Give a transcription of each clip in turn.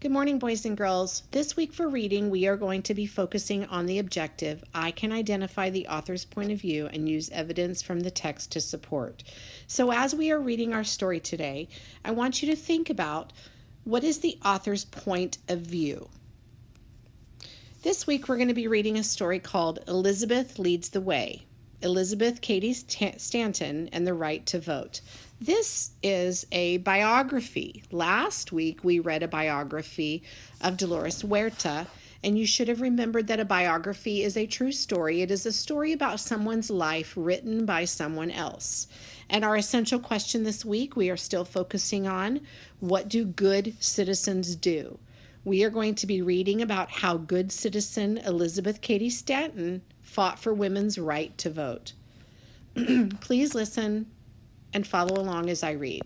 Good morning, boys and girls. This week for reading, we are going to be focusing on the objective. I can identify the author's point of view and use evidence from the text to support. So as we are reading our story today, I want you to think about what is the author's point of view. This week we're going to be reading a story called Elizabeth Leads the Way. Elizabeth Cady Stanton and the Right to Vote. This is a biography. Last week we read a biography of Dolores Huerta, and you should have remembered that a biography is a true story. It is a story about someone's life written by someone else. And our essential question this week, we are still focusing on, what do good citizens do? We are going to be reading about how good citizen Elizabeth Cady Stanton fought for women's right to vote. Please listen and follow along as I read.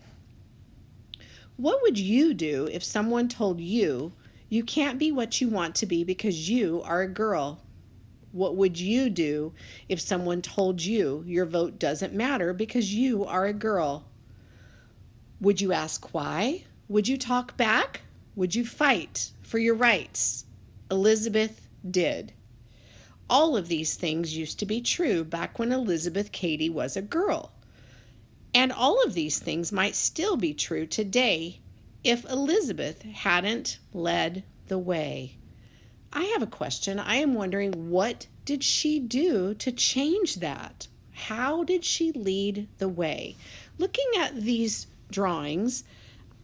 What would you do if someone told you you can't be what you want to be because you are a girl? What would you do if someone told you your vote doesn't matter because you are a girl? Would you ask why? Would you talk back? Would you fight for your rights? Elizabeth did. All of these things used to be true back when Elizabeth Cady was a girl. And all of these things might still be true today if Elizabeth hadn't led the way. I have a question. I am wondering, what did she do to change that? How did she lead the way? Looking at these drawings,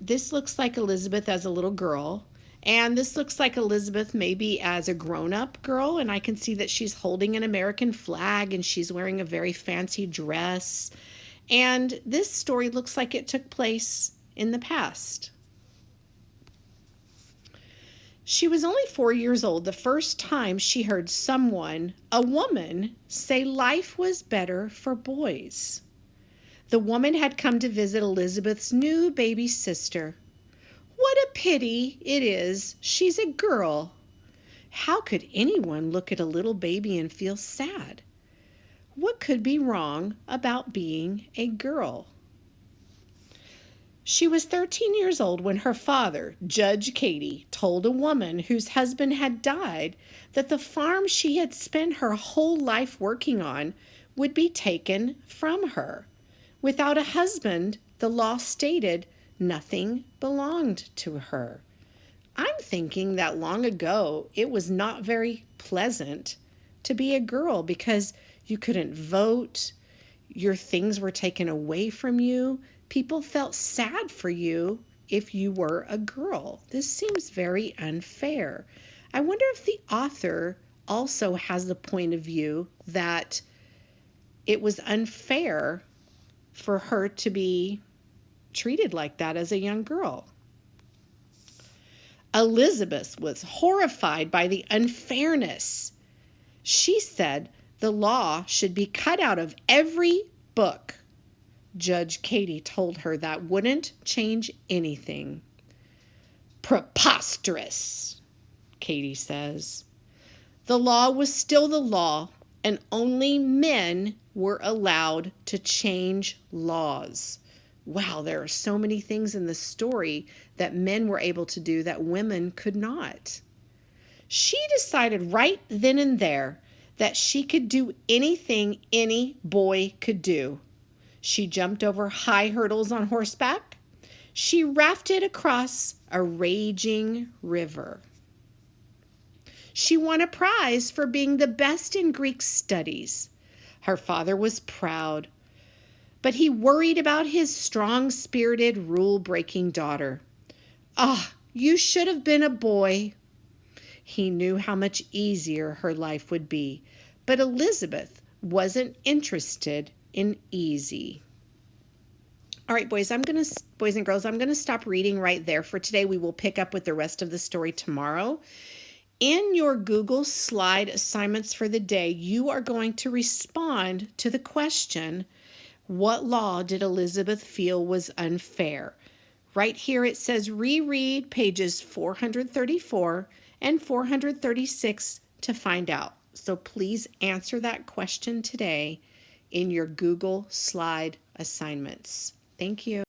this looks like Elizabeth as a little girl, and this looks like Elizabeth maybe as a grown-up girl, and I can see that she's holding an American flag and she's wearing a very fancy dress. And this story looks like it took place in the past. She was only 4 years old the first time she heard someone, a woman, say life was better for boys. The woman had come to visit Elizabeth's new baby sister. What a pity it is she's a girl. How could anyone look at a little baby and feel sad? What could be wrong about being a girl? She was 13 years old when her father, Judge Cady, told a woman whose husband had died that the farm she had spent her whole life working on would be taken from her. Without a husband, the law stated nothing belonged to her. I'm thinking that long ago it was not very pleasant to be a girl because you couldn't vote, your things were taken away from you. People felt sad for you if you were a girl. This seems very unfair. I wonder if the author also has the point of view that it was unfair for her to be treated like that as a young girl. Elizabeth was horrified by the unfairness. She said the law should be cut out of every book. Judge Cady told her that wouldn't change anything. Preposterous, Cady says. The law was still the law, and only men were allowed to change laws. Wow, there are so many things in the story that men were able to do that women could not. She decided right then and there that she could do anything any boy could do. She jumped over high hurdles on horseback. She rafted across a raging river. She won a prize for being the best in Greek studies. Her father was proud, but he worried about his strong-spirited, rule-breaking daughter. Ah, you should have been a boy. He knew how much easier her life would be, but Elizabeth wasn't interested in easy. All right, boys and girls, I'm going to stop reading right there for today. We will pick up with the rest of the story tomorrow. In your Google slide assignments for the day, you are going to respond to the question, what law did Elizabeth feel was unfair? Right here it says reread pages 434 and 436 to find out. So please answer that question today in your Google slide assignments. Thank you.